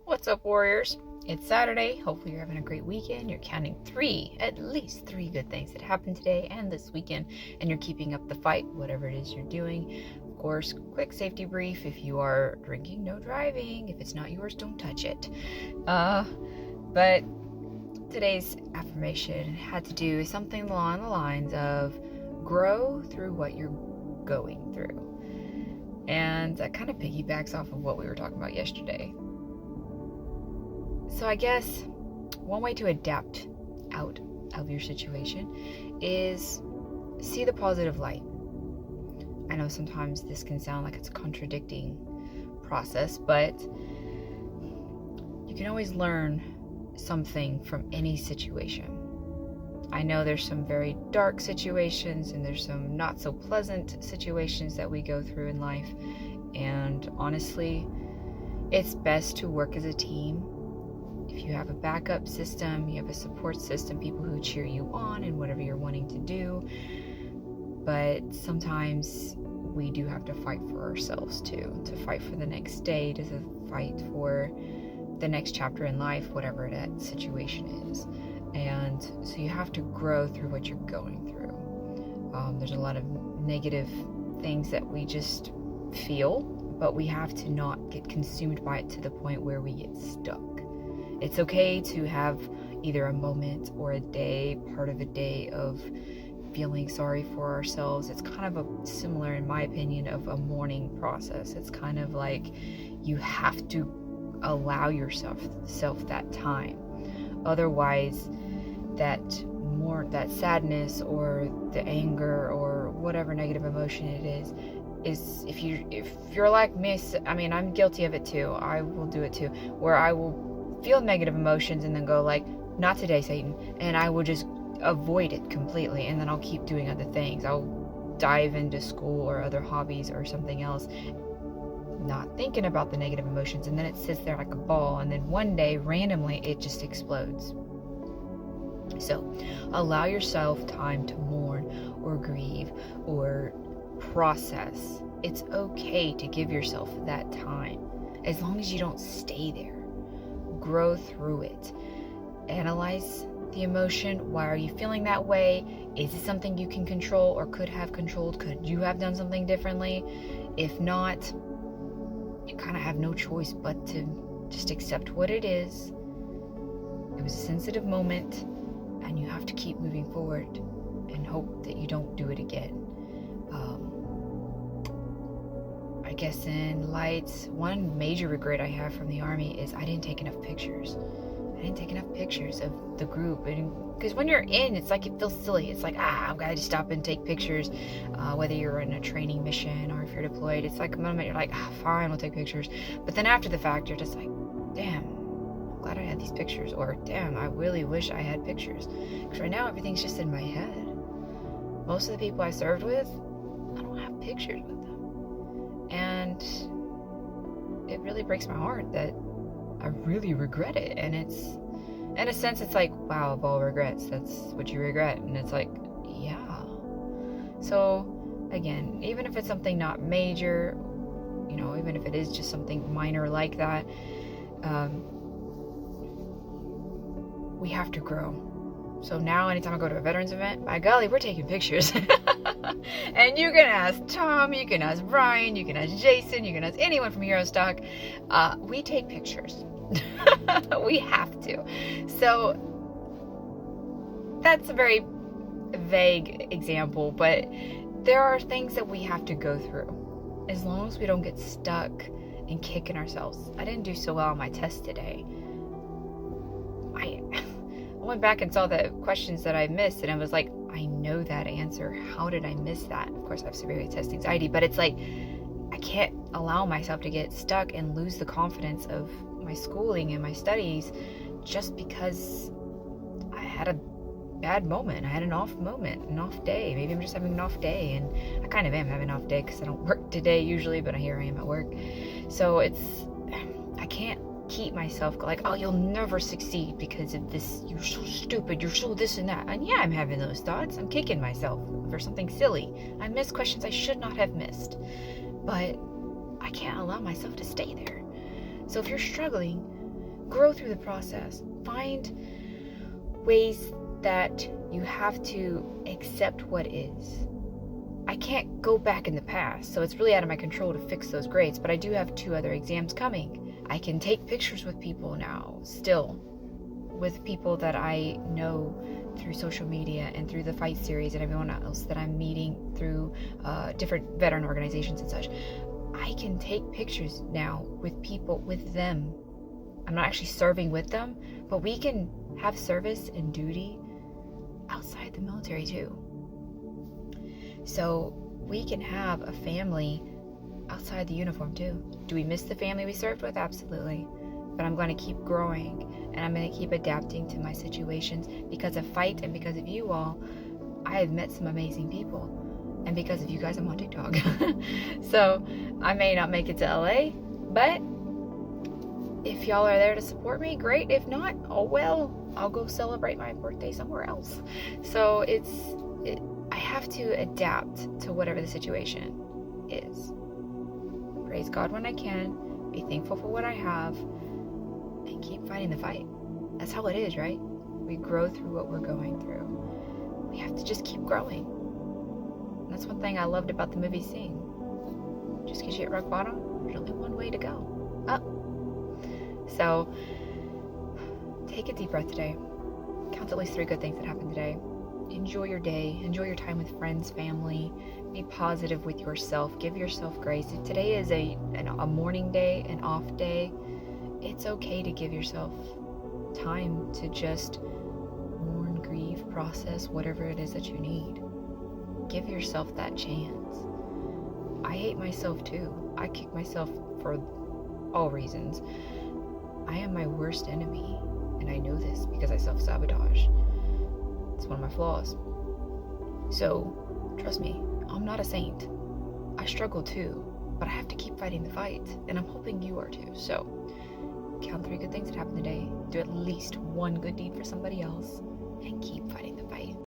What's up, warriors? It's Saturday. Hopefully you're having a great weekend. You're counting at least three good things that happened today and this weekend, and you're keeping up the fight, whatever it is you're doing. Of course, quick safety brief. If you are drinking, no driving. If it's not yours, don't touch it. But today's affirmation had to do with something along the lines of grow through what you're going through. And that kind of piggybacks off of what we were talking about yesterday. So I guess one way to adapt out of your situation is see the positive light. I know sometimes this can sound like it's a contradicting process, but you can always learn something from any situation. I know there's some very dark situations and there's some not so pleasant situations that we go through in life. And honestly, it's best to work as a team. If you have a backup system, you have a support system, people who cheer you on in whatever you're wanting to do. But sometimes we do have to fight for ourselves too, to fight for the next day, to fight for the next chapter in life, whatever that situation is. And so you have to grow through what you're going through. There's a lot of negative things that we just feel, but we have to not get consumed by it to the point where we get stuck. It's okay to have either a moment or a day, part of a day of feeling sorry for ourselves. It's kind of similar, in my opinion, of a mourning process. It's kind of like you have to allow yourself that time. Otherwise, that sadness or the anger or whatever negative emotion it is if you're like me, I mean, I'm guilty of it too. I will do it too, where I will feel negative emotions and then go like, not today, Satan, and I will just avoid it completely, and then I'll keep doing other things. I'll dive into school or other hobbies or something else, not thinking about the negative emotions, and then it sits there like a ball, and then one day randomly it just explodes. So allow yourself time to mourn or grieve or process. It's okay to give yourself that time, as long as you don't stay there. Grow through it. Analyze the emotion. Why are you feeling that way? Is it something you can control or could have controlled? Could you have done something differently? If not, you kind of have no choice but to just accept what it is. It was a sensitive moment, and you have to keep moving forward and hope that you don't do it again. I guess in lights, one major regret I have from the Army is I didn't take enough pictures. I didn't take enough pictures of the group. Because when you're in, it's like it feels silly. It's like, I've got to just stop and take pictures. Whether you're in a training mission or if you're deployed, it's like a moment you're like, fine, I'll take pictures. But then after the fact, you're just like, damn, I'm glad I had these pictures. Or damn, I really wish I had pictures. Because right now, everything's just in my head. Most of the people I served with, I don't have pictures with them. And it really breaks my heart that I really regret it. And it's, in a sense, it's like, wow, of all regrets, that's what you regret. And it's like, yeah. So again, even if it's something not major, even if it is just something minor like that, we have to grow. So now anytime I go to a veterans event, by golly, we're taking pictures. And you can ask Tom, you can ask Brian, you can ask Jason, you can ask anyone from Hero Stock. We take pictures. We have to. So that's a very vague example, but there are things that we have to go through. As long as we don't get stuck and kicking ourselves. I didn't do so well on my test today. I went back and saw the questions that I missed, and I was like, I know that answer. How did I miss that? Of course, I have severe test anxiety, but it's like, I can't allow myself to get stuck and lose the confidence of my schooling and my studies just because I had a bad moment. I had an off moment, an off day. Maybe I'm just having an off day, and I kind of am having an off day because I don't work today usually, but here I am at work. So I can't keep myself like, oh, you'll never succeed because of this, you're so stupid, you're so this and that. And yeah, I'm having those thoughts. I'm kicking myself for something silly. I missed questions I should not have missed, but I can't allow myself to stay there. So if you're struggling, grow through the process. Find ways that you have to accept what is. I can't go back in the past, so it's really out of my control to fix those grades, but I do have 2 other exams coming. I can take pictures with people now, still, with people that I know through social media and through the Fight series and everyone else that I'm meeting through different veteran organizations and such. I can take pictures now with people, with them. I'm not actually serving with them, but we can have service and duty outside the military too. So we can have a family outside the uniform too. Do we miss the family we served with? Absolutely. But I'm going to keep growing, and I'm going to keep adapting to my situations. Because of Fight and because of you all, I have met some amazing people. And because of you guys, I'm on TikTok. So I may not make it to LA, but if y'all are there to support me, great. If not, oh well, I'll go celebrate my birthday somewhere else. So I have to adapt to whatever the situation is. Praise God when I can, be thankful for what I have, and keep fighting the fight. That's how it is, right? We grow through what we're going through. We have to just keep growing. And that's one thing I loved about the movie Sing. Just because you hit rock bottom, there's only one way to go, up. So take a deep breath today. Count at least 3 good things that happened today. Enjoy your day. Enjoy your time with friends, family. Be positive with yourself. Give yourself grace. If today is a morning day, an off day, it's okay to give yourself time to just mourn, grieve, process, whatever it is that you need. Give yourself that chance. I hate myself too. I kick myself for all reasons. I am my worst enemy, and I know this because I self-sabotage. It's one of my flaws. So, trust me, I'm not a saint. I struggle too, but I have to keep fighting the fight, and I'm hoping you are too. So, count 3 good things that happened today, do at least 1 good deed for somebody else, and keep fighting the fight.